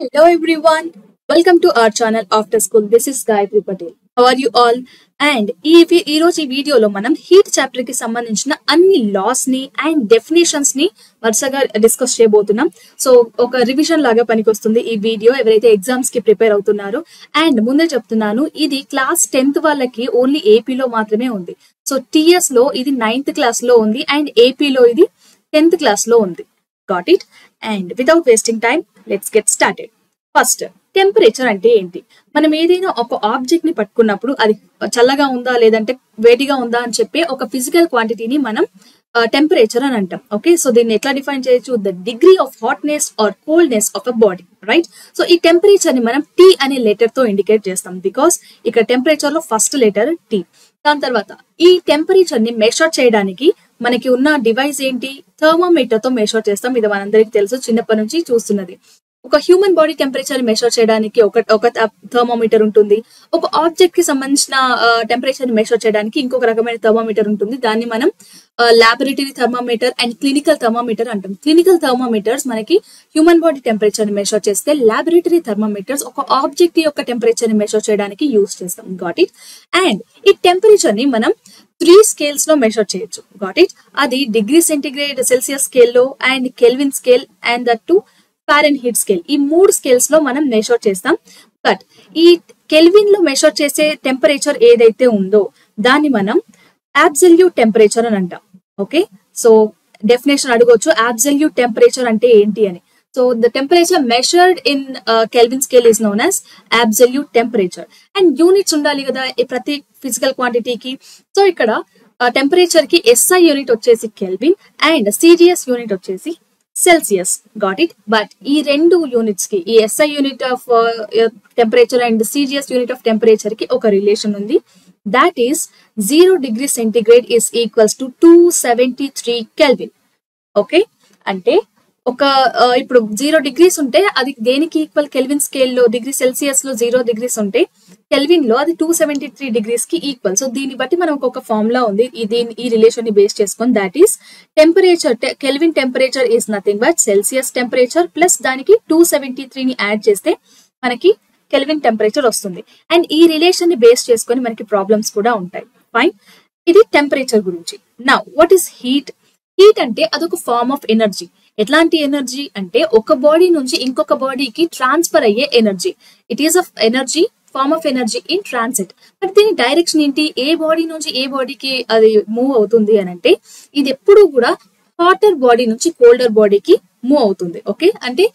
Hello everyone. Welcome to our channel After School. This is Gayatri Patel. How are you all? And ఈ రోజు ఈ వీడియోలో మనం heat chapter కి సంబంధించిన అన్ని లాస్ ని అండ్ డెఫినేషన్స్ ని వరుసగా డిస్కస్ చేయబోతున్నాం. సో ఒక రివిజన్ లాగా పనికొస్తుంది ఈ వీడియో ఎవరైతే ఎగ్జామ్స్ కి ప్రిపేర్ అవుతున్నారో. అండ్ ముందే చెప్తున్నాను, ఇది క్లాస్ 10th వాళ్ళకి ఓన్లీ ఏపీలో మాత్రమే ఉంది. సో టీఎస్ లో ఇది 9th క్లాస్ లో ఉంది అండ్ ఏపీలో ఇది 10th క్లాస్ లో ఉంది. Got it? And without wasting time let's get started. First, temperature అంటే ఏంటి? మనం ఏదైనా ఒక ఆబ్జెక్ట్ ని పట్టుకున్నప్పుడు అది చల్లగా ఉందా లేదంటే వేడిగా ఉందా అని చెప్పే ఒక ఫిజికల్ క్వాంటిటీని మనం టెంపరేచర్ అని అంటాం. ఓకే, సో దీన్ని ఎట్లా డిఫైన్ చేయొచ్చు? The degree of hotness or coldness of a body, right? So ఈ టెంపరేచర్ ని మనం టీ అనే లెటర్ తో ఇండికేట్ చేస్తాం, బికాస్ ఇక్కడ టెంపరేచర్ లో ఫస్ట్ లెటర్ టీ. దాని తర్వాత ఈ టెంపరేచర్ ని మెషర్ చేయడానికి మనకి ఉన్న డివైస్ ఏంటి? థర్మోమీటర్ తో మెషర్ చేస్తాం. ఇది మనందరికీ తెలుసు, చిన్నప్పటి నుంచి చూస్తున్నది. ఒక హ్యూమన్ బాడీ టెంపరేచర్ మెషర్ చేయడానికి ఒక థర్మోమీటర్ ఉంటుంది. ఒక ఆబ్జెక్ట్ కి సంబంధించిన టెంపరేచర్ మెషర్ చేయడానికి ఇంకొక రకమైన థర్మోమీటర్ ఉంటుంది. దాన్ని మనం laboratory thermometer and clinical thermometer అంటాం. క్లినికల్ థర్మోమీటర్స్ మనకి హ్యూమన్ బాడీ టెంపరేచర్ మెషర్ చేస్తే, లాబొరేటరీ థర్మోమీటర్స్ ఒక ఆబ్జెక్ట్ యొక్క టెంపరేచర్ మెషర్ చేయడానికి యూజ్ చేస్తాం. Got it? అండ్ ఈ టెంపరేచర్ ని మనం 3 స్కేల్స్ లో మెషర్ చేయొచ్చు. Got it? అది డిగ్రీ సెంటిగ్రేడ్ సెల్సియస్ స్కేల్లో and kelvin scale and that to Fahrenheit scale. ఈ 3 స్కేల్స్ లో మనం మెషర్ చేస్తాం. బట్ ఈ కెల్విన్ లో మెషర్ చేసే టెంపరేచర్ ఏదైతే ఉందో దాన్ని మనం అబ్సల్యూట్ టెంపరేచర్ అని అంటాం. ఓకే, సో డెఫినేషన్ అడగొచ్చు, అబ్సల్యూట్ టెంపరేచర్ అంటే ఏంటి అని. So the temperature measured in kelvin scale is known as absolute temperature. And units ఉండాలి కదా ప్రతి ఫిజికల్ క్వాంటిటీకి. సో ఇక్కడ టెంపరేచర్ కి ఎస్ఐ యూనిట్ వచ్చేసి కెల్విన్ అండ్ సిజిఎస్ యూనిట్ వచ్చేసి సెల్సియస్. Got it? బట్ ఈ రెండు యూనిట్స్ కి, ఈ SI unit of temperature and CGS unit of temperature కి ఒక రిలేషన్ ఉంది. That is 0 degree centigrade is equals to 273 kelvin. Okay, అంటే ఒక ఇప్పుడు 0 degrees ఉంటే అది దేనికి ఈక్వల్? కెల్విన్ స్కేల్లో డిగ్రీ సెల్సియస్ లో 0 degrees ఉంటే కెల్విన్ లో అది 273 degrees కి ఈక్వల్. సో దీన్ని బట్టి మనకు ఒక ఫార్ములా ఉంది ఈ రిలేషన్ ని బేస్ చేసుకొని. That is temperature, Kelvin temperature is nothing but Celsius temperature plus దానికి 273 ని యాడ్ చేస్తే మనకి కెల్విన్ టెంపరేచర్ వస్తుంది. అండ్ ఈ రిలేషన్ ని బేస్ చేసుకొని మనకి ప్రాబ్లమ్స్ కూడా ఉంటాయి. ఫైన్, ఇది టెంపరేచర్ గురించి. Now what is heat? Heat అంటే అదొక ఫార్మ్ ఆఫ్ ఎనర్జీ. ఎట్లాంటి ఎనర్జీ అంటే ఒక బాడీ నుంచి ఇంకొక బాడీకి ట్రాన్స్ఫర్ అయ్యే energy. It is of energy, form of energy in transit. But దీని డైరెక్షన్ ఏంటి? ఏ బాడీ నుంచి ఏ బాడీకి అది మూవ్ అవుతుంది అని అంటే, ఇది ఎప్పుడు కూడా హాటర్ బాడీ నుంచి కోల్డర్ బాడీకి మూవ్ అవుతుంది. ఓకే, అంటే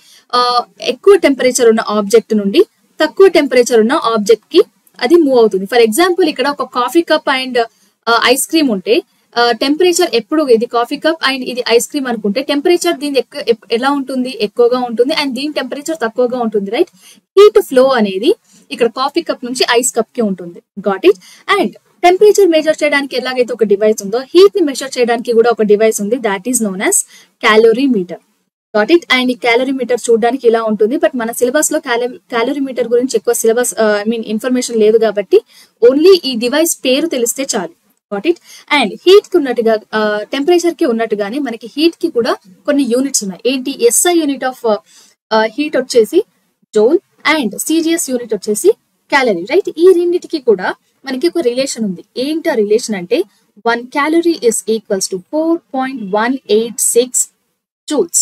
ఎక్కువ టెంపరేచర్ ఉన్న ఆబ్జెక్ట్ నుండి తక్కువ టెంపరేచర్ ఉన్న ఆబ్జెక్ట్ కి అది మూవ్ అవుతుంది. ఫర్ ఎగ్జాంపుల్, ఇక్కడ ఒక coffee cup and ice cream ఉంటే టెంపరేచర్ ఎప్పుడు, ఇది కాఫీ కప్ అండ్ ఇది ఐస్ క్రీమ్ అనుకుంటే టెంపరేచర్ దీని ఎలా ఉంటుంది? ఎక్కువగా ఉంటుంది. అండ్ దీని టెంపరేచర్ తక్కువగా ఉంటుంది, రైట్? హీట్ ఫ్లో అనేది ఇక్కడ కాఫీ కప్ నుంచి ఐస్ కప్ కి ఉంటుంది. Got it? And temperature measure చేయడానికి ఎలాగైతే ఒక డివైస్ ఉందో, హీట్ ని మెజర్ చేయడానికి కూడా ఒక డివైస్ ఉంది. That is known as calorimeter. Got it? And ఈ క్యాలోరీమీటర్ చూడడానికి ఇలా ఉంటుంది. బట్ మన సిలబస్ లో క్యాలోరీమీటర్ గురించి ఎక్కువ ఇన్ఫర్మేషన్ లేదు కాబట్టి ఓన్లీ ఈ డివైస్ పేరు తెలిస్తే చాలు. Got it? అండ్ హీట్ కి ఉన్నట్టుగా టెంపరేచర్ కి ఉన్నట్టుగానే మనకి హీట్ కి కూడా కొన్ని యూనిట్స్ ఉన్నాయి. ఏంటి? ఎస్ఐ యూనిట్ ఆఫ్ హీట్ వచ్చేసి జౌల్ అండ్ సిజిఎస్ యూనిట్ వచ్చేసి క్యాలరీ, రైట్? ఈ రెండింటికి కూడా మనకి ఒక రిలేషన్ ఉంది. ఏంటి ఆ రిలేషన్ అంటే 1 calorie is equals to 4.186 joules.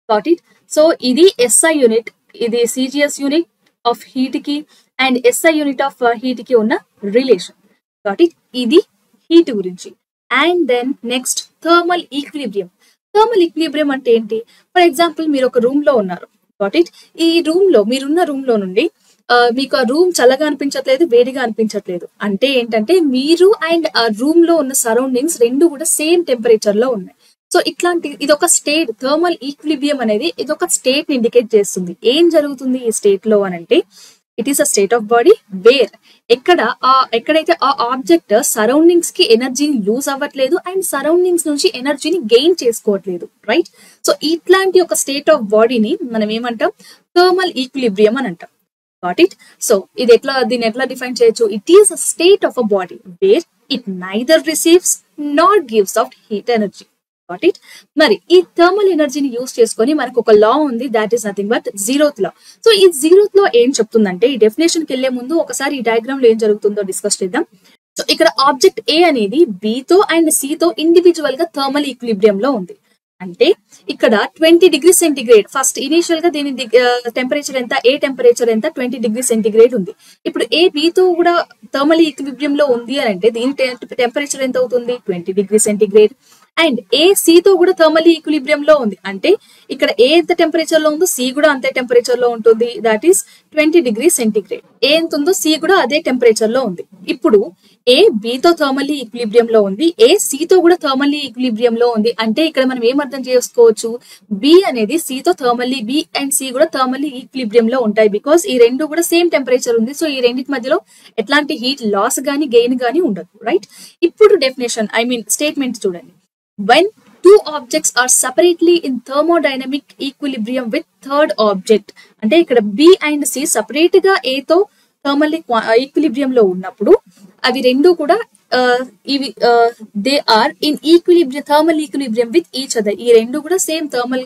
Got it? So ఇది ఎస్ఐ యూనిట్, ఇది సిజిఎస్ యూనిట్ ఆఫ్ హీట్ కి and SI unit of heat కి ఉన్న రిలేషన్. Got it? ఇది హీట్ గురించి. And then next, thermal equilibrium. Thermal equilibrium అంటే ఏంటి? ఫర్ ఎగ్జాంపుల్, మీరు ఒక రూమ్ లో ఉన్నారు. Got it? ఈ రూమ్ లో, మీరున్న రూమ్ లో నుండి మీకు ఆ రూమ్ చల్లగా అనిపించట్లేదు, వేడిగా అనిపించట్లేదు. అంటే ఏంటంటే మీరు అండ్ ఆ రూమ్ లో ఉన్న సరౌండింగ్స్ రెండు కూడా సేమ్ టెంపరేచర్ లో ఉన్నాయి. సో ఇట్లాంటి ఇదొక స్టేట్, థర్మల్ ఈక్విలిబ్రియం అనేది ఇదొక స్టేట్ ని ఇండికేట్ చేస్తుంది. ఏం జరుగుతుంది ఈ స్టేట్ లో అని అంటే, it is a state of body wear ఎక్కడైతే ఆ ఆబ్జెక్ట్ సరౌండింగ్స్ కి ఎనర్జీని లూజ్ అవ్వట్లేదు అండ్ సరౌండింగ్స్ నుంచి ఎనర్జీని గెయిన్ చేసుకోవట్లేదు, రైట్? సో ఇట్లాంటి ఒక స్టేట్ ఆఫ్ బాడీని మనం ఏమంటాం? థర్మల్ ఈక్విలిబ్రియం అని అంటాం. Got it? సో దీన్ని ఎట్లా డిఫైన్ చేయొచ్చు? It is a state of a body wear it neither receives not gives out heat energy. Got it. మరి ఈ థర్మల్ ఎనర్జీని యూస్ చేసుకొని మనకు ఒక లా ఉంది, that is nothing but zeroth law. So ఈ జీరోత్ లో ఏం చెప్తుందంటే, ఈ డెఫినేషన్ కి వెళ్లే ముందు ఒకసారి ఈ డయాగ్రామ్ లో ఏం జరుగుతుందో డిస్కస్ చేద్దాం. సో ఇక్కడ ఆబ్జెక్ట్ ఏ అనేది బి తో అండ్ సి తో ఇండివిజువల్ గా థర్మల్ ఈక్విలిబ్రియం లో ఉంది. అంటే ఇక్కడ 20 డిగ్రీ సెంటిగ్రేడ్ ఫస్ట్ ఇనిషియల్ గా దీని టెంపరేచర్ ఎంత, ఏ టెంపరేచర్ ఎంత, 20 డిగ్రీ సెంటిగ్రేడ్ ఉంది. ఇప్పుడు ఏ బి తో కూడా థర్మల్ ఈక్విలిబ్రియం లో ఉంది అని అంటే దీని టెంపరేచర్ ఎంత అవుతుంది, 20 degree centigrade. And A C తో కూడా థర్మల్ ఈక్విలిబ్రియం లో ఉంది అంటే ఇక్కడ ఏ ఎంత టెంపరేచర్ లో ఉందో సి కూడా అంతే టెంపరేచర్ లో ఉంటుంది, దాట్ ఈస్ 20 డిగ్రీ సెంటిగ్రేడ్. ఏ ఎంత ఉందో సి కూడా అదే టెంపరేచర్ లో ఉంది. ఇప్పుడు ఏ బి తో థర్మల్లీ ఈక్విలిబ్రియం లో ఉంది, ఏ సి తో కూడా థర్మల్లీ ఈక్విలిబ్రియం లో ఉంది. అంటే ఇక్కడ మనం ఏం అర్థం చేసుకోవచ్చు, బి అనేది సి తో థర్మల్లీ, బి అండ్ సి కూడా థర్మల్లీ ఈక్విలిబ్రియం లో ఉంటాయి, బికాస్ ఈ రెండు కూడా సేమ్ టెంపరేచర్ ఉంది. సో ఈ రెండింటి మధ్యలో ఎట్లాంటి హీట్ లాస్ గానీ గెయిన్ గానీ ఉండదు, రైట్. ఇప్పుడు డెఫినేషన్ స్టేట్మెంట్ చూడండి. When two objects are separately in thermodynamic equilibrium with third object, అంటే ఇక్కడ బి అండ్ సి సపరేట్ గా ఏ తో థర్మల్ ఈక్విలిబ్రియం లో ఉన్నప్పుడు అవి రెండు కూడా ఇవి they are in equilibrium, thermal equilibrium with each other. ఈ రెండు కూడా సేమ్ థర్మల్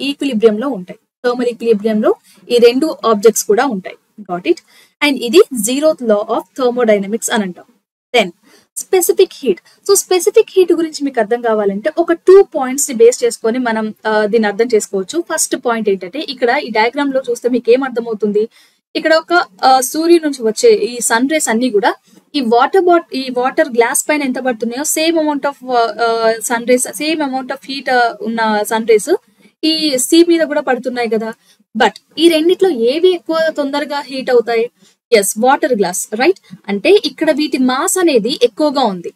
ఈక్విలిబ్రియం లో ఉంటాయి. థర్మల్ ఈక్విలిబ్రియం లో ఈ రెండు ఆబ్జెక్ట్స్ కూడా ఉంటాయి. Got it. అండ్ ఇది జీరోత్ లా ఆఫ్ థర్మోడైనమిక్స్ అని అంటాం. Then specific heat. So specific heat గురించి మీకు అర్థం కావాలంటే ఒక 2 పాయింట్స్ ని బేస్ చేసుకొని మనం దీన్ని అర్థం చేసుకోవచ్చు. ఫస్ట్ పాయింట్ ఏంటంటే, ఇక్కడ ఈ డయాగ్రామ్ లో చూస్తే మీకు ఏం అర్థమవుతుంది, ఇక్కడ ఒక సూర్యుడి నుంచి వచ్చే ఈ సన్ రేస్ అన్ని కూడా ఈ వాటర్ గ్లాస్ పైన ఎంత పడుతున్నాయో same amount of sun rays, same amount of heat ఉన్న సన్ రేస్ ఈ సీ మీద కూడా పడుతున్నాయి కదా. బట్ ఈ రెండిట్లో ఏవి ఎక్కువ తొందరగా హీట్ అవుతాయి, ఎస్ వాటర్ గ్లాస్, రైట్. అంటే ఇక్కడ వీటి మాస్ అనేది ఎక్కువగా ఉంది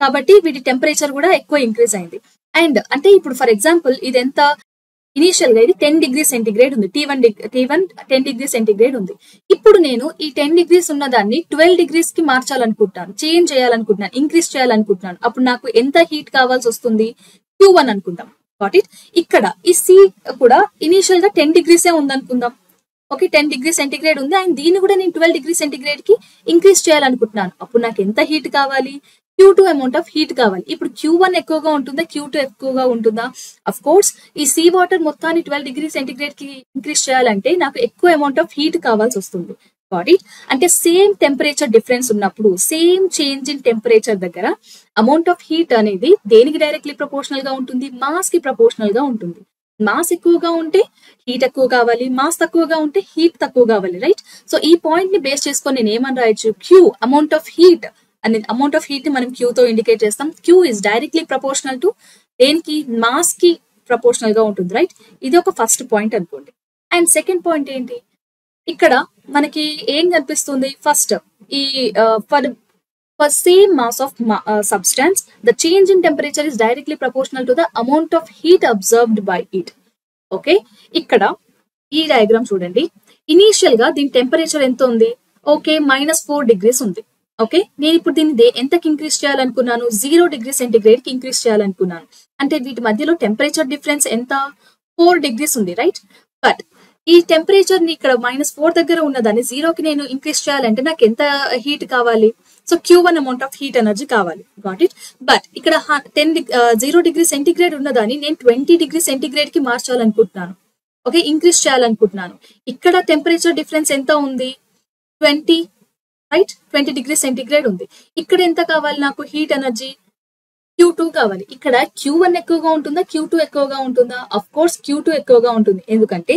కాబట్టి వీటి టెంపరేచర్ కూడా ఎక్కువ ఇంక్రీజ్ అయింది. అండ్ అంటే ఇప్పుడు ఫర్ ఎగ్జాంపుల్ ఇది ఎంత, ఇనిషియల్ గా ఇది 10 డిగ్రీ సెంటిగ్రేడ్ ఉంది, T1 10 డిగ్రీ సెంటిగ్రేడ్ ఉంది. ఇప్పుడు నేను ఈ 10 డిగ్రీస్ ఉన్న దాన్ని 12 డిగ్రీస్ కి మార్చాలనుకుంటున్నాను, చేంజ్ చేయాలనుకుంటున్నాను, ఇంక్రీజ్ చేయాలనుకుంటున్నాను. అప్పుడు నాకు ఎంత హీట్ కావాల్సి వస్తుంది, Q1 అనుకుందాం. Got it. ఇక్కడ ఈ సి కూడా ఇనిషియల్ గా 10 డిగ్రీసే ఉందనుకుందాం. ఓకే, 10 డిగ్రీ సెంటిగ్రేడ్ ఉంది అండ్ దీన్ని కూడా నేను 12 డిగ్రీ సెంటిగ్రేడ్ కి ఇంక్రీజ్ చేయాలనుకుంటున్నాను. అప్పుడు నాకు ఎంత హీట్ కావాలి, Q2 అమౌంట్ ఆఫ్ హీట్ కావాలి. ఇప్పుడు Q1 ఎక్కువగా ఉంటుందా, Q2 ఎక్కువగా ఉంటుందా? అఫ్ కోర్స్ ఈ సీ వాటర్ మొత్తాన్ని 12 డిగ్రీ సెంటిగ్రేడ్ కి ఇంక్రీజ్ చేయాలంటే నాకు ఎక్కువ అమౌంట్ ఆఫ్ హీట్ కావాల్సి వస్తుంది. బాడీ అంటే సేమ్ టెంపరేచర్ డిఫరెన్స్ ఉన్నప్పుడు, సేమ్ చేంజ్ ఇన్ టెంపరేచర్ దగ్గర అమౌంట్ ఆఫ్ హీట్ అనేది దేనికి డైరెక్ట్లీ ప్రపోర్షనల్ గా ఉంటుంది, మాస్ కి ప్రపోర్షనల్ గా ఉంటుంది. మాస్ ఎక్కువగా ఉంటే హీట్ ఎక్కువ కావాలి, మాస్ తక్కువగా ఉంటే హీట్ తక్కువ కావాలి, రైట్. సో ఈ పాయింట్ ని బేస్ చేసుకొని నేను ఏమని రాయొచ్చు, క్యూ అమౌంట్ ఆఫ్ హీట్ అని, అమౌంట్ ఆఫ్ హీట్ ని మనం క్యూ తో ఇండికేట్ చేస్తాం. Q is directly proportional to దేనికి, మాస్ కి ప్రపోర్షనల్ గా ఉంటుంది, రైట్. ఇది ఒక ఫస్ట్ పాయింట్ అనుకోండి. అండ్ సెకండ్ పాయింట్ ఏంటి, ఇక్కడ మనకి ఏం కనిపిస్తుంది, ఫస్ట్ ఈ for same mass of substance, the change in temperature is directly proportional to the amount of heat absorbed by it. Okay, ఇక్కడ ఈ డయాగ్రామ్ చూడండి. ఇనీషియల్ గా దీని టెంపరేచర్ ఎంత ఉంది, ఓకే -4 డిగ్రీస్ ఉంది. ఓకే, నేను ఇప్పుడు దీన్ని ఎంతకి ఇంక్రీజ్ చేయాలనుకున్నాను, 0 డిగ్రీ సెంటిగ్రేడ్ కి ఇంక్రీజ్ చేయాలనుకున్నాను. అంటే వీటి మధ్యలో టెంపరేచర్ డిఫరెన్స్ ఎంత, 4 డిగ్రీస్ ఉంది, రైట్. బట్ ఈ టెంపరేచర్ ని ఇక్కడ -4 దగ్గర ఉన్నదాన్ని 0కి నేను ఇంక్రీజ్ చేయాలంటే నాకు ఎంత హీట్ కావాలి, so Q1 amount of heat energy కావాలి. Got it. బట్ ఇక్కడ 0 డిగ్రీ సెంటిగ్రేడ్ ఉన్నదాన్ని నేను 20 డిగ్రీ సెంటిగ్రేడ్ కి మార్చాలనుకుంటున్నాను, ఓకే, ఇంక్రీజ్ చేయాలనుకుంటున్నాను. ఇక్కడ టెంపరేచర్ డిఫరెన్స్ ఎంత ఉంది, 20, రైట్, 20 డిగ్రీ సెంటిగ్రేడ్ ఉంది. ఇక్కడ ఎంత కావాలి నాకు హీట్ ఎనర్జీ, Q2 కావాలి. ఇక్కడ Q1 ఎక్కువగా ఉంటుందా, Q2 ఎక్కువగా ఉంటుందా? అఫ్ కోర్స్ Q2 ఎక్కువగా ఉంటుంది, ఎందుకంటే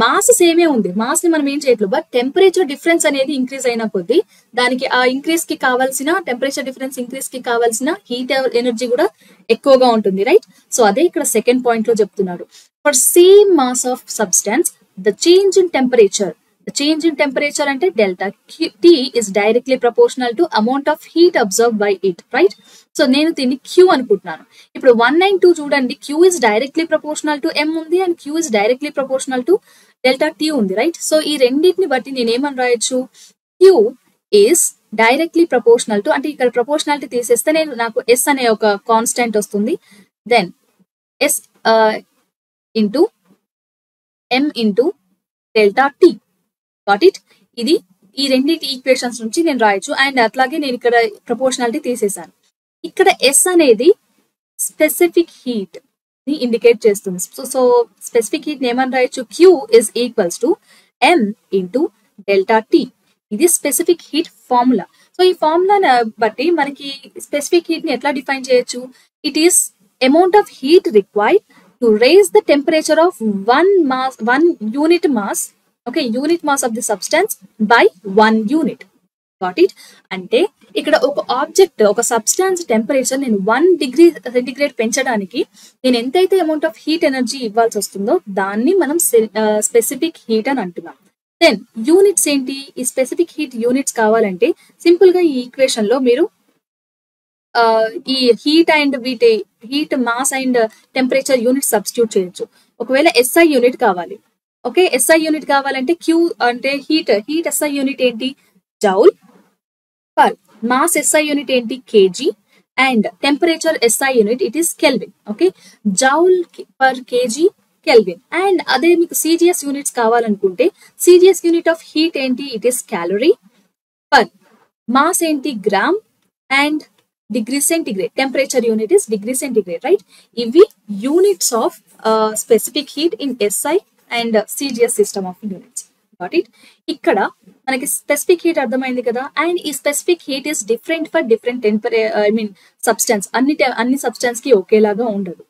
మాస్ సేమే ఉంది, మాస్ ని మనం ఏం చేయట్లేదు. బట్ టెంపరేచర్ డిఫరెన్స్ అనేది ఇంక్రీజ్ అయిన కొద్దీ దానికి ఆ ఇంక్రీజ్ కి కావాల్సిన టెంపరేచర్ డిఫరెన్స్ ఇంక్రీజ్ కి కావాల్సిన హీట్ ఎనర్జీ కూడా ఎక్కువగా ఉంటుంది, రైట్. సో అదే ఇక్కడ సెకండ్ పాయింట్ లో చెప్తున్నాడు. For same mass of substance the change in temperature, the change in temperature అంటే delta T is directly proportional to amount of heat absorbed by it, right. So నేను దీన్ని Q అనుకుంటున్నాను. ఇప్పుడు 1 and 2 చూడండి, Q is directly proportional to M ఉంది and Q is directly proportional to delta T ఉంది, right. So ఈ రెండింటిని బట్టి నేను ఏమని రాయొచ్చు, Q is directly proportional to, అంటే ఇక్కడ ప్రపోర్షనాలిటీ తీసేస్తే నాకు S అనే ఒక కాన్స్టెంట్ వస్తుంది. Then S into M into delta T. Got it. ఇది ఈ రెండింటి ఈక్వేషన్స్ నుంచి నేను రాయొచ్చు. అండ్ అట్లాగే నేను ఇక్కడ ప్రపోర్షనాలిటీ తీసేసాను. ఇక్కడ S అనేది స్పెసిఫిక్ హీట్ ని ఇండికేట్ చేస్తుంది. సో స్పెసిఫిక్ హీట్ ఏమని రాయొచ్చు, Q is equals to M into delta T. ఇది స్పెసిఫిక్ హీట్ ఫార్ములా. సో ఈ ఫార్ములా బట్టి మనకి స్పెసిఫిక్ హీట్ ని ఎట్లా డిఫైన్ చేయొచ్చు, it is amount of heat required to raise the temperature of one unit mass, okay, unit mass of the substance by 1 unit. Got it? అంటే ఇక్కడ ఒక object, ఒక సబ్స్టాన్స్ టెంపరేచర్ నేను 1 డిగ్రీ సెంటిగ్రేడ్ పెంచడానికి నేను ఎంతైతే అమౌంట్ ఆఫ్ హీట్ ఎనర్జీ ఇవ్వాల్సి వస్తుందో దాన్ని మనం స్పెసిఫిక్ హీట్ అని అంటున్నాం. దెన్ యూనిట్స్ ఏంటి? ఈ స్పెసిఫిక్ హీట్ యూనిట్స్ కావాలంటే సింపుల్ గా ఈ ఈక్వేషన్ లో మీరు ఈ heat and heat mass and temperature unit substitute చేయొచ్చు. ఒకవేళ SI యూనిట్ కావాలి, ఓకే, SI యూనిట్ కావాలంటే Q అంటే హీట్ SI యూనిట్ ఏంటి, joule per. Mass SI unit ఏంటి, kg. And temperature SI unit it is kelvin. Okay, joule per kg kelvin. And అదే మీకు CGS units కావాలనుకుంటే CGS యూనిట్ ఆఫ్ హీట్ ఏంటి, it is calorie per. Mass ఏంటి, gram. And degree centigrade, temperature unit is degree centigrade, right? ఇవి units of specific heat in SI and CGS system of units. Got it? ఇక్కడ మనకి specific heat అర్థమైంది కదా. And ఈ specific heat is different for different substance. అన్ని substance కి ఒకేలాగా ఉండదు.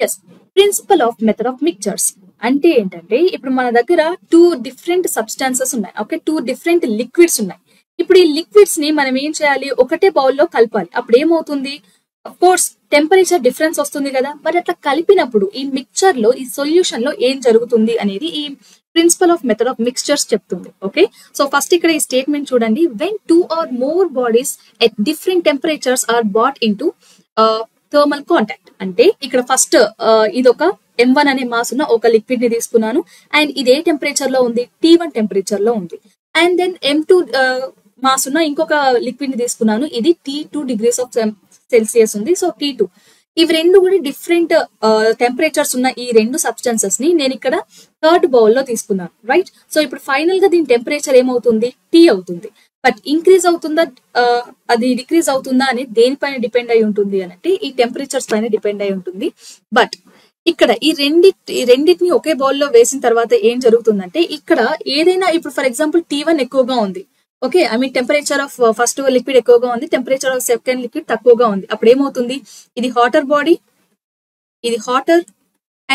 Yes, principle of method of mixtures అంటే ఏంటంటే ఇప్పుడు మన దగ్గర 2 డిఫరెంట్ సబ్స్టాన్సెస్ ఉన్నాయి, ఓకే, 2 డిఫరెంట్ లిక్విడ్స్ ఉన్నాయి. ఇప్పుడు ఈ లిక్విడ్స్ ని మనం ఏం చేయాలి, ఒకటే బౌల్లో కలపాలి. అప్పుడు ఏమవుతుంది, అఫ్ కోర్స్ టెంపరేచర్ డిఫరెన్స్ వస్తుంది కదా. మరి అట్లా కలిపినప్పుడు ఈ మిక్చర్ లో, ఈ సొల్యూషన్ లో ఏం జరుగుతుంది అనేది ఈ principle of method of mixtures చెప్తుంది. ఓకే, సో ఫస్ట్ ఇక్కడ ఈ స్టేట్మెంట్ చూడండి. When 2 or more bodies at different temperatures are brought into thermal contact. అంటే ఇక్కడ ఫస్ట్ ఇది ఒక M1 అనే మాస్ ఉన్న ఒక లిక్విడ్ ని తీసుకున్నాను. అండ్ ఇది ఏ టెంపరేచర్ లో ఉంది, T1 టెంపరేచర్ లో ఉంది. అండ్ దెన్ M2 మాస్ ఉన్న ఇంకొక లిక్విడ్ ని తీసుకున్నాను, ఇది T2 డిగ్రీస్ ఆఫ్ సెల్సియస్ ఉంది. So T2. ఇవి రెండు కూడా డిఫరెంట్ టెంపరేచర్స్ ఉన్న ఈ రెండు సబ్స్టెన్సెస్ ని నేను ఇక్కడ థర్డ్ బౌల్ లో తీసుకున్నాను, రైట్? సో ఇప్పుడు ఫైనల్ గా దీని టెంపరేచర్ ఏమవుతుంది, T అవుతుంది. బట్ ఇంక్రీజ్ అవుతుందా, అది డిక్రీజ్ అవుతుందా అని దేనిపైన డిపెండ్ అయి ఉంటుంది అని అంటే ఈ టెంపరేచర్స్ పైన డిపెండ్ అయి ఉంటుంది. బట్ ఇక్కడ ఈ రెండింటిని ఒకే బౌల్ లో వేసిన తర్వాత ఏం జరుగుతుందంటే ఇక్కడ ఏదైనా ఇప్పుడు ఫర్ ఎగ్జాంపుల్ T1 ఎక్కువగా ఉంది, okay, I mean temperature of first liquid ఎక్కువగా ఉంది, టెంపరేచర్ ఆఫ్ సెకండ్ లిక్విడ్ తక్కువగా ఉంది. అప్పుడు ఏమవుతుంది, ఇది హాటర్ బాడీ, ఇది హాటర్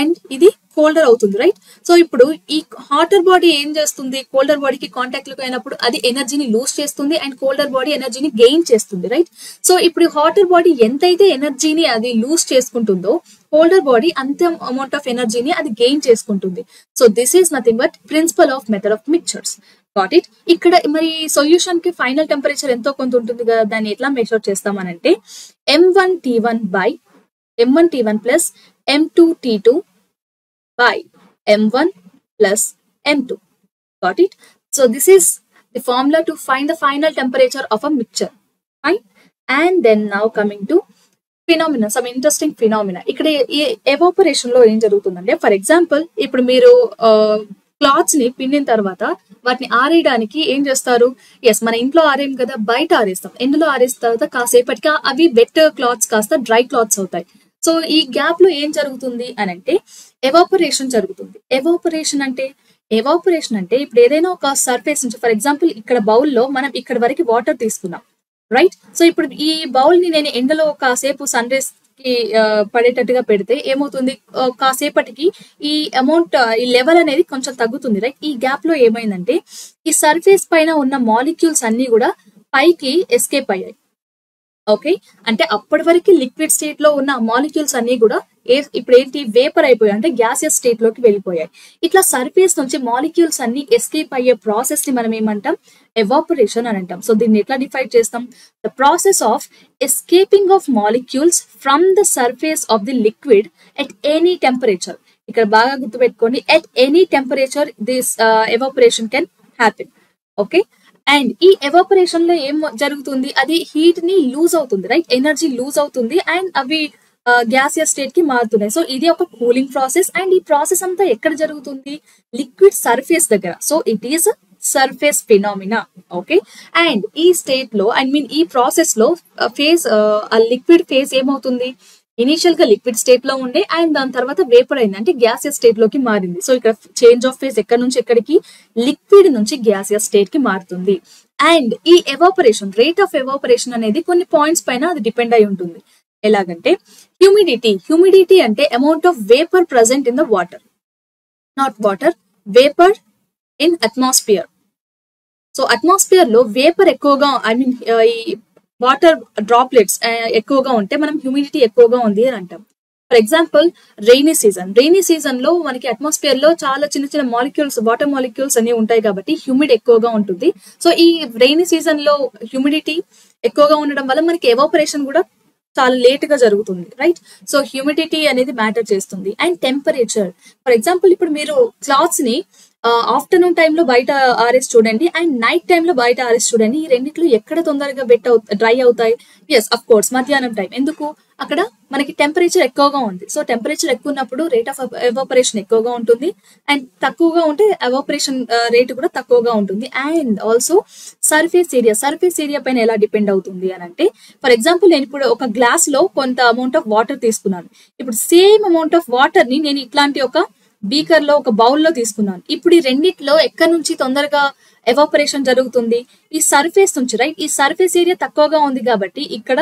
అండ్ ఇది కోల్డర్ అవుతుంది, రైట్? సో ఇప్పుడు ఈ హాటర్ బాడీ ఏం చేస్తుంది, కోల్డర్ బాడీకి కాంటాక్ట్ లోకి అయినప్పుడు అది ఎనర్జీని లూజ్ చేస్తుంది అండ్ కోల్డర్ బాడీ ఎనర్జీని గెయిన్ చేస్తుంది, రైట్? సో ఇప్పుడు హాటర్ బాడీ ఎంతైతే ఎనర్జీని అది లూజ్ చేసుకుంటుందో కోల్డర్ బాడీ అంత అమౌంట్ ఆఫ్ ఎనర్జీని అది గెయిన్ చేసుకుంటుంది. So this is nothing but principle of method of mixtures. Got it? ఇక్కడ మరి సొల్యూషన్ కి ఫైనల్ టెంపరేచర్ ఎంతో కొంత ఉంటుంది కదా, దాన్ని ఎట్లా మెజర్ చేస్తామనంటే M1T1 plus M2T2 by M1 plus M2. Got it? So this is the formula to find the final temperature of a mixture. Fine. And then now coming to phenomena, some interesting phenomena. ఇక్కడ evaporation లో ఏం జరుగుతుందంటే for example ఇప్పుడు మీరు clothes ని పిండిన తర్వాత వాటిని ఆరేయడానికి ఏం చేస్తారు, ఎస్ మన ఇంట్లో ఆరేయం కదా, బయట ఆరేస్తాం. ఎండలో ఆరేసిన తర్వాత కాసేపటికి అవి వెట్ క్లాత్స్ కాస్త డ్రై క్లాత్స్ అవుతాయి. సో ఈ గ్యాప్ లో ఏం జరుగుతుంది అని అంటే ఎవాపరేషన్ జరుగుతుంది. ఎవాపరేషన్ అంటే ఇప్పుడు ఏదైనా ఒక సర్ఫేస్ నుంచి ఫర్ ఎగ్జాంపుల్ ఇక్కడ బౌల్లో మనం ఇక్కడ వరకు వాటర్ తీసుకున్నాం, రైట్? సో ఇప్పుడు ఈ బౌల్ ని నేను ఎండలో కాసేపు సన్ రేస్ కి పడేటట్టుగా పెడితే ఏమవుతుంది, కాసేపటికి ఈ అమౌంట్ ఈ లెవెల్ అనేది కొంచెం తగ్గుతుంది, రైట్? ఈ గ్యాప్ లో ఏమైందంటే ఈ సర్ఫేస్ పైన ఉన్న మాలిక్యూల్స్ అన్ని కూడా పైకి ఎస్కేప్ అయ్యాయి. ఓకే, అంటే అప్పటి వరకు లిక్విడ్ స్టేట్ లో ఉన్న మాలిక్యూల్స్ అన్ని కూడా ఇప్పుడు ఏంటి వేపర్ అయిపోయాయి, అంటే గ్యాసియస్ స్టేట్ లోకి వెళ్ళిపోయాయి. ఇట్లా సర్ఫేస్ నుంచి మాలిక్యూల్స్ అన్ని ఎస్కేప్ అయ్యే ప్రాసెస్ ని మనం ఏమంటాం, ఎవాపరేషన్ అని అంటాం. సో దీన్ని ఎట్లా డిఫైన్ చేస్తాం, the process of escaping of molecules from the surface of the liquid at any temperature. ఇక్కడ బాగా గుర్తుపెట్టుకోండి, at any temperature this evaporation can happen. Okay, and ఈ ఎవాపరేషన్ లో ఏం జరుగుతుంది, అది హీట్ ని లూజ్ అవుతుంది, రైట్? ఎనర్జీ లూజ్ అవుతుంది అండ్ అవి గ్యాసియస్ స్టేట్ కి మారుతున్నాయి. సో ఇది ఒక కూలింగ్ ప్రాసెస్ అండ్ ఈ ప్రాసెస్ అంతా ఎక్కడ జరుగుతుంది, లిక్విడ్ సర్ఫేస్ దగ్గర. So it is surface phenomena. Okay, and ఈ స్టేట్ లో ఐ మీన్ ఈ ప్రాసెస్ లో ఫేజ్ ఆ లిక్విడ్ ఫేజ్ ఏమవుతుంది, ఇనీషియల్ గా లిక్విడ్ స్టేట్ లో ఉండే అండ్ దాని తర్వాత వేపర్ అయింది, అంటే గ్యాసియస్ స్టేట్ లోకి మారింది. సో ఇక్కడ చేంజ్ ఆఫ్ ఫేజ్ ఎక్కడి నుంచి ఎక్కడికి, లిక్విడ్ నుంచి గ్యాసియస్ స్టేట్ కి మారుతుంది. అండ్ ఈ ఎవాపరేషన్, రేట్ ఆఫ్ ఎవాపరేషన్ అనేది కొన్ని పాయింట్స్ పైన అది డిపెండ్ అయి ఉంటుంది. ఎలాగంటే హ్యూమిడిటీ అంటే amount of vapour present in the water, not water, vapour in atmosphere. So atmosphere లో వేపర్ ఎక్కువగా, ఐ మీన్ ఈ వాటర్ డ్రాప్లెట్స్ ఎక్కువగా ఉంటే మనం హ్యూమిడిటీ ఎక్కువగా ఉంది అని అంటాం. ఫర్ ఎగ్జాంపుల్ రైనీ సీజన్ లో మనకి అట్మాస్ఫియర్ లో చాలా చిన్న చిన్న మాలిక్యూల్స్, వాటర్ మాలిక్యూల్స్ అనేవి ఉంటాయి కాబట్టి హ్యూమిడ్ ఎక్కువగా ఉంటుంది. సో ఈ రైనీ సీజన్ లో హ్యూమిడిటీ ఎక్కువగా ఉండడం వల్ల మనకి ఎవాపరేషన్ కూడా చాలా లేట్ గా జరుగుతుంది, రైట్? సో హ్యూమిడిటీ అనేది మ్యాటర్ చేస్తుంది. అండ్ టెంపరేచర్, ఫర్ ఎగ్జాంపుల్ ఇప్పుడు మీరు క్లాత్స్ ని ఆఫ్టర్నూన్ టైంలో బయట ఆరేసి చూడండి అండ్ నైట్ టైంలో బయట ఆరేసి చూడండి, ఈ రెండిట్లో ఎక్కడ తొందరగా డ్రై అవుతాయి? ఎస్, అఫ్ కోర్స్ మధ్యాహ్నం టైం. ఎందుకు? అక్కడ మనకి టెంపరేచర్ ఎక్కువగా ఉంది. సో టెంపరేచర్ ఎక్కువ ఉన్నప్పుడు రేట్ ఆఫ్ ఎవాపరేషన్ ఎక్కువగా ఉంటుంది అండ్ తక్కువగా ఉంటే ఎవాపరేషన్ రేట్ కూడా తక్కువగా ఉంటుంది. అండ్ ఆల్సో సర్ఫేస్ ఏరియా పైన ఎలా డిపెండ్ అవుతుంది అని అంటే, ఫర్ ఎగ్జాంపుల్ నేను ఇప్పుడు ఒక గ్లాస్ లో కొంత అమౌంట్ ఆఫ్ వాటర్ తీసుకున్నాను. ఇప్పుడు సేమ్ అమౌంట్ ఆఫ్ వాటర్ ని నేను ఇట్లాంటి ఒక బీకర్ లో, ఒక బౌల్ లో తీసుకున్నాను. ఇప్పుడు ఈ రెండిట్లో ఎక్కడి నుంచి తొందరగా ఎవాపరేషన్ జరుగుతుంది? ఈ సర్ఫేస్ నుంచి, రైట్? ఈ సర్ఫేస్ ఏరియా తక్కువగా ఉంది కాబట్టి ఇక్కడ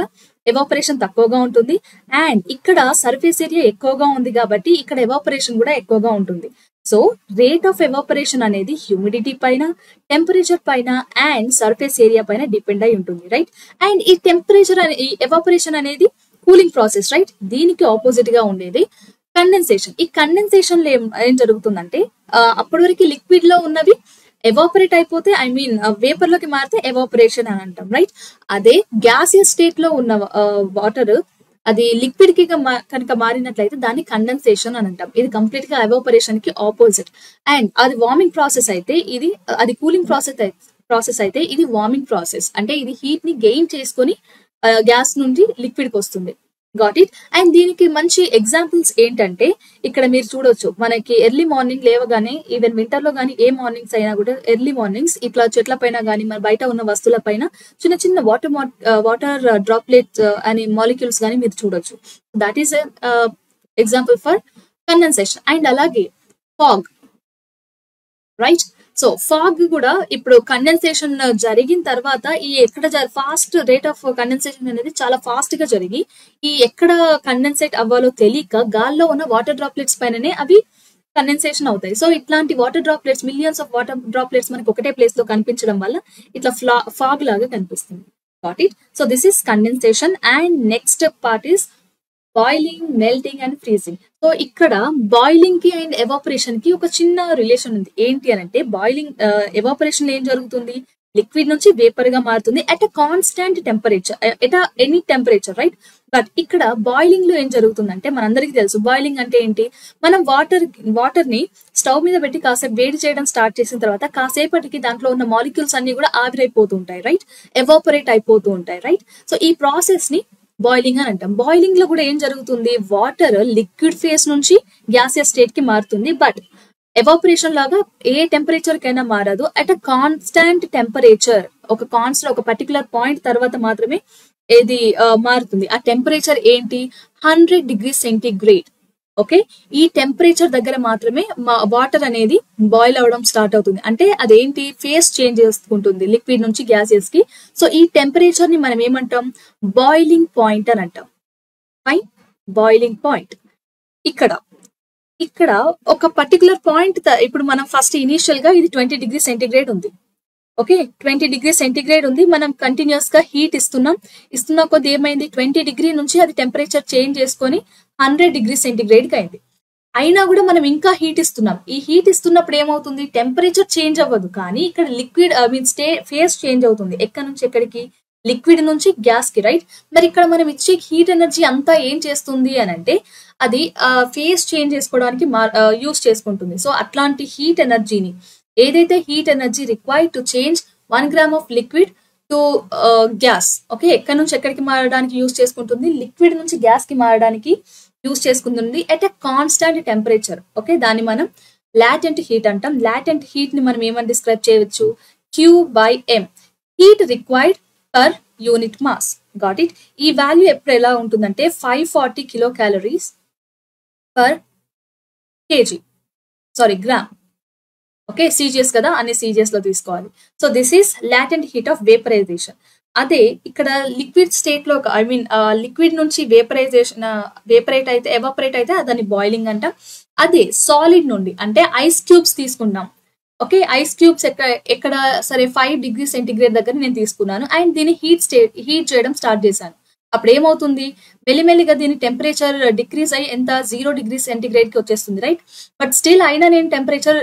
ఎవాపరేషన్ తక్కువగా ఉంటుంది అండ్ ఇక్కడ సర్ఫేస్ ఏరియా ఎక్కువగా ఉంది కాబట్టి ఇక్కడ ఎవాపరేషన్ కూడా ఎక్కువగా ఉంటుంది. సో రేట్ ఆఫ్ ఎవాపరేషన్ అనేది హ్యూమిడిటీ పైన, టెంపరేచర్ పైన అండ్ సర్ఫేస్ ఏరియా పైన డిపెండ్ అయి ఉంటుంది, రైట్? అండ్ ఈ టెంపరేచర్, ఈ ఎవాపరేషన్ అనేది కూలింగ్ ప్రాసెస్, రైట్? దీనికి ఆపోజిట్ గా ఉండేది కండెన్సేషన్. ఈ కండెన్సేషన్ లో ఏం జరుగుతుందంటే, అప్పటి వరకు లిక్విడ్ లో ఉన్నవి ఎవాపరేట్ అయిపోతే, ఐ మీన్ వేపర్ లోకి మారితే ఎవాపరేషన్ అని అంటాం, రైట్? అదే గ్యాసియస్ స్టేట్ లో ఉన్న వాటర్ అది లిక్విడ్ కి కనుక మారినట్లయితే దాన్ని కండెన్సేషన్ అని అంటాం. ఇది కంప్లీట్ గా ఎవాపరేషన్ కి ఆపోజిట్. అండ్ అది వార్మింగ్ ప్రాసెస్ అయితే ఇది, అది కూలింగ్ ప్రాసెస్ అయితే ఇది వార్మింగ్ ప్రాసెస్. అంటే ఇది హీట్ ని గెయిన్ చేసుకొని గ్యాస్ నుండి లిక్విడ్ కి వస్తుంది. Got it? అండ్ దీనికి మంచి ఎగ్జాంపుల్స్ ఏంటంటే, ఇక్కడ మీరు చూడొచ్చు, మనకి ఎర్లీ మార్నింగ్ లేవగానే, ఈవెన్ వింటర్ లో గానీ ఏ మార్నింగ్స్ అయినా కూడా ఎర్లీ మార్నింగ్స్ ఇట్లా చెట్ల పైన గానీ మన బయట ఉన్న వస్తువుల పైన చిన్న చిన్న వాటర్ డ్రాప్లెట్స్ అనే మాలిక్యూల్స్ గానీ మీరు చూడొచ్చు. That is example for condensation. And అలాగే ఫాగ్, రైట్? సో ఫాగ్ కూడా ఇప్పుడు కండెన్సేషన్ జరిగిన తర్వాత ఈ ఎక్కడ ఫాస్ట్ రేట్ ఆఫ్ కండెన్సేషన్ అనేది చాలా ఫాస్ట్ గా జరిగి ఈ ఎక్కడ కండెన్సేట్ అవ్వాలో తెలియక గాల్లో ఉన్న వాటర్ డ్రాప్లెట్స్ పైననే అవి కండెన్సేషన్ అవుతాయి. సో ఇట్లాంటి water droplets, millions of water droplets మనకి ఒకటే ప్లేస్ లో కనిపించడం వల్ల ఇట్లా ఫాగ్ లాగా కనిపిస్తుంది. Got it? So this is condensation. And next part is boiling, melting and freezing. So ఇక్కడ బాయిలింగ్ కి అండ్ ఎవాపరేషన్ కి ఒక చిన్న రిలేషన్ ఉంది. ఏంటి అని అంటే, బాయిలింగ్, ఎవాపరేషన్ లో ఏం జరుగుతుంది? లిక్విడ్ నుంచి వేపర్ గా మారుతుంది at a constant temperature, at any temperature, right? But ఇక్కడ బాయిలింగ్ లో ఏం జరుగుతుందంటే, మనందరికీ తెలుసు బాయిలింగ్ అంటే ఏంటి. మనం వాటర్ ని స్టవ్ మీద పెట్టి కాసేపు వేడి చేయడం స్టార్ట్ చేసిన తర్వాత కాసేపటికి దాంట్లో ఉన్న మాలిక్యూల్స్ అన్ని కూడా ఆవిరైపోతూ ఉంటాయి, రైట్? ఎవాపరేట్ అయిపోతూ ఉంటాయి, రైట్? సో ఈ ప్రాసెస్ ని బాయిలింగ్ అని అంటాం. బాయిలింగ్ లో కూడా ఏం జరుగుతుంది? వాటర్ లిక్విడ్ ఫేజ్ నుంచి గ్యాసియస్ స్టేట్ కి మారుతుంది. బట్ ఎవాపరేషన్ లాగా ఏ టెంపరేచర్ కైనా మారదు. అట్ అ కాన్స్టాంట్ టెంపరేచర్, ఒక పర్టికులర్ పాయింట్ తర్వాత మాత్రమే ఇది మారుతుంది. ఆ టెంపరేచర్ ఏంటి? 100 degrees సెంటీగ్రేడ్. ఓకే, ఈ టెంపరేచర్ దగ్గర మాత్రమే వాటర్ అనేది బాయిల్ అవడం స్టార్ట్ అవుతుంది. అంటే అదేంటి? ఫేస్ చేంజ్ చేసుకుంటుంది లిక్విడ్ నుంచి గ్యాసెస్ కి. సో ఈ టెంపరేచర్ ని మనం ఏమంటాం? బాయిలింగ్ పాయింట్ అని అంటాం. Fine, boiling point. ఇక్కడ ఒక పర్టికులర్ పాయింట్, ఇప్పుడు మనం ఫస్ట్ ఇనీషియల్ గా ఇది 20 degrees సెంటీగ్రేడ్ ఉంది. ఓకే, 20 degrees సెంటీగ్రేడ్ ఉంది. మనం కంటిన్యూస్ గా హీట్ ఇస్తున్న కొద్ది ఏమైంది? 20 degree నుంచి అది టెంపరేచర్ చేంజ్ చేసుకొని 100 degrees సెంటీగ్రేడ్ కి అయింది. అయినా కూడా మనం ఇంకా హీట్ ఇస్తున్నాం. ఈ హీట్ ఇస్తున్నప్పుడు ఏమవుతుంది? టెంపరేచర్ చేంజ్ అవ్వదు, కానీ ఇక్కడ లిక్విడ్ ఫేస్ చేంజ్ అవుతుంది. ఎక్కడి నుంచి ఎక్కడికి? లిక్విడ్ నుంచి గ్యాస్ కి, రైట్? మరి ఇక్కడ మనం ఇచ్చే హీట్ ఎనర్జీ అంతా ఏం చేస్తుంది అని అంటే, అది ఫేస్ చేంజ్ చేసుకోవడానికి యూస్ చేసుకుంటుంది. సో అట్లాంటి హీట్ ఎనర్జీని, ఏదైతే heat energy required to change 1 gram of liquid to gas, okay, ఎక్కడి నుంచి ఎక్కడికి మారడానికి యూస్ చేసుకుంటుంది? లిక్విడ్ నుంచి గ్యాస్ కి మారడానికి యూస్ చేసుకుంటుంది at a constant temperature. Okay, దాన్ని మనం లాటెంట్ హీట్ అంటాం. లాటెంట్ హీట్ ని మనం ఏమని డిస్క్రైబ్ చేయవచ్చు? Q/M, heat required per unit mass. Got it. ఈ వాల్యూ ఎప్పుడు ఎలా ఉంటుందంటే 540 kilo calories per KG, sorry gram. Okay, CGS కదా, అన్ని సీజీఎస్ లో తీసుకోవాలి. So this is latent heat of vaporisation. అదే ఇక్కడ లిక్విడ్ స్టేట్ లో, ఐ మీన్ లిక్విడ్ నుంచి ఎవాపరేట్ అయితే దాన్ని బాయిలింగ్ అంటాం. అదే సాలిడ్ నుండి అంటే ఐస్ క్యూబ్స్ తీసుకుంటాం. ఓకే, ఐస్ క్యూబ్స్ ఎక్కడ సరే 5 డిగ్రీ సెంటిగ్రేడ్ దగ్గర నేను తీసుకున్నాను అండ్ దీన్ని హీట్ చేయడం స్టార్ట్ చేశాను. అప్పుడు ఏమవుతుంది, మెల్లిమెల్లిగా దీని టెంపరేచర్ డిక్రీజ్ అయ్యి ఎంత 0 డిగ్రీ సెంటిగ్రేడ్ కి వచ్చేస్తుంది, రైట్. బట్ స్టిల్ అయినా నేను టెంపరేచర్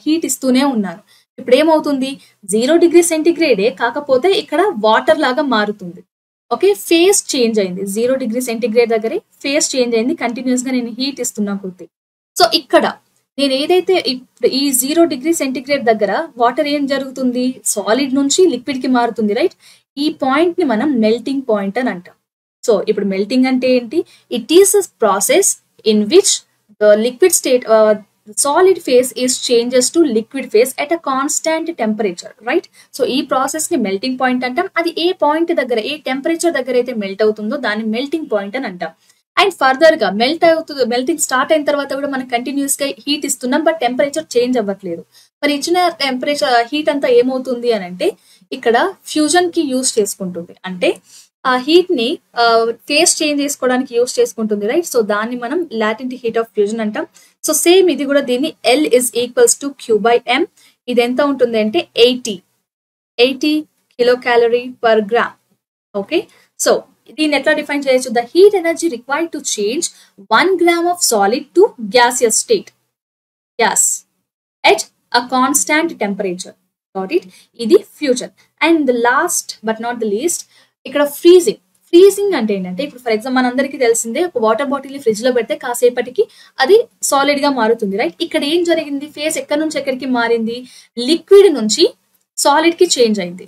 హీట్ ఇస్తూనే ఉన్నాను. ఇప్పుడు ఏమవుతుంది, 0 డిగ్రీ సెంటిగ్రేడే, కాకపోతే ఇక్కడ వాటర్ లాగా మారుతుంది. ఓకే, ఫేస్ చేంజ్ అయింది. 0 డిగ్రీ సెంటిగ్రేడ్ దగ్గరే ఫేస్ చేంజ్ అయింది కంటిన్యూస్ గా నేను హీట్ ఇస్తున్నా కొద్ది. సో ఇక్కడ నేను ఏదైతే ఈ 0 డిగ్రీ సెంటిగ్రేడ్ దగ్గర వాటర్ ఏం జరుగుతుంది, సాలిడ్ నుంచి లిక్విడ్ కి మారుతుంది, రైట్. ఈ పాయింట్ ని మనం మెల్టింగ్ పాయింట్ అని అంటాం. సో ఇప్పుడు మెల్టింగ్ అంటే ఏంటి, it is a process in which the liquid state solid phase is changes to liquid phase at a constant temperature, right. So ఈ ప్రాసెస్ ని మెల్టింగ్ పాయింట్ అంటాం. అది ఏ పాయింట్ దగ్గర, ఏ టెంపరేచర్ దగ్గర అయితే మెల్ట్ అవుతుందో దాన్ని మెల్టింగ్ పాయింట్ అని అంటాం. అండ్ ఫర్దర్ గా మెల్టింగ్ స్టార్ట్ అయిన తర్వాత కూడా మనం కంటిన్యూస్ గా హీట్ ఇస్తున్నాం, బట్ టెంపరేచర్ చేంజ్ అవ్వట్లేదు. మరి ఇచ్చిన టెంపరేచర్ హీట్ అంతా ఏమవుతుంది అని అంటే ఇక్కడ ఫ్యూజన్ కి యూజ్ చేసుకుంటుంది. అంటే ఆ హీట్ ని ఫేస్ చేంజ్ చేసుకోవడానికి యూజ్ చేసుకుంటుంది, రైట్. సో దాన్ని మనం లాటెంట్ హీట్ ఆఫ్ ఫ్యూజన్ అంటాం. సో సేమ్ ఇది కూడా దీన్ని L is equals to Q/M. ఇది ఎంత ఉంటుంది అంటే 80 kilo calorie per gram. Okay, so దీన్ని ఎట్లా డిఫైన్ చేయొచ్చు, the heat energy required to change 1 gram of solid to gaseous state, gas at a constant temperature. Got it, ఇది fusion. And last but not the least ఇక్కడ freezing అంటే ఏంటంటే, ఇప్పుడు for example మనందరికీ తెలిసిందే, ఒక వాటర్ బాటిల్ ని fridge లో పెడితే కాసేపటికి అది సాలిడ్ గా మారుతుంది, రైట్. ఇక్కడ ఏం జరిగింది, ఫేస్ ఎక్కడి నుంచి ఎక్కడికి మారింది, లిక్విడ్ నుంచి సాలిడ్ కి చేంజ్ అయింది,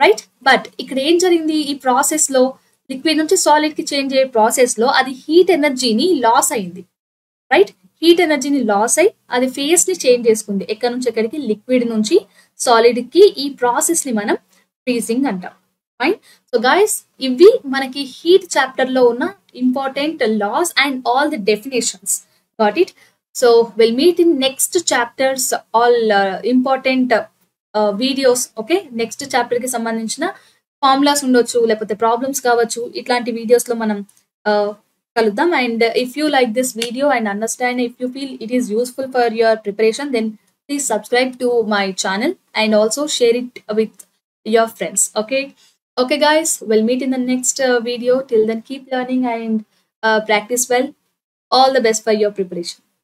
రైట్. బట్ ఇక్కడ ఏం జరిగింది, ఈ ప్రాసెస్ లో లిక్విడ్ నుంచి సాలిడ్ కి చేంజ్ అయ్యే ప్రాసెస్ లో అది హీట్ ఎనర్జీని లాస్ అయింది, రైట్. హీట్ ఎనర్జీని లాస్ అయ్యి అది ఫేస్ ని చేంజ్ చేసుకుంది, ఎక్కడి నుంచి ఎక్కడికి, లిక్విడ్ నుంచి సాలిడ్ కి. ఈ ప్రాసెస్ ని మనం ఫ్రీజింగ్ అంటాం, ఫైన్. సో గైస్, ఇవి మనకి హీట్ చాప్టర్ లో ఉన్న important laws and all the definitions. Got it. So will meet in next chapters, all important videos. Okay, next chapter కి సంబంధించిన ఫార్ములాస్ ఉండొచ్చు, లేకపోతే ప్రాబ్లమ్స్ కావచ్చు, ఇట్లాంటి వీడియోస్ లో మనం కలుద్దాం. And if you like this video and understand, if you feel it is useful for your preparation, then please subscribe to my channel and also share it with your friends. Okay guys, we'll meet in the next video. Till then, keep learning and practice well. All the best for your preparation.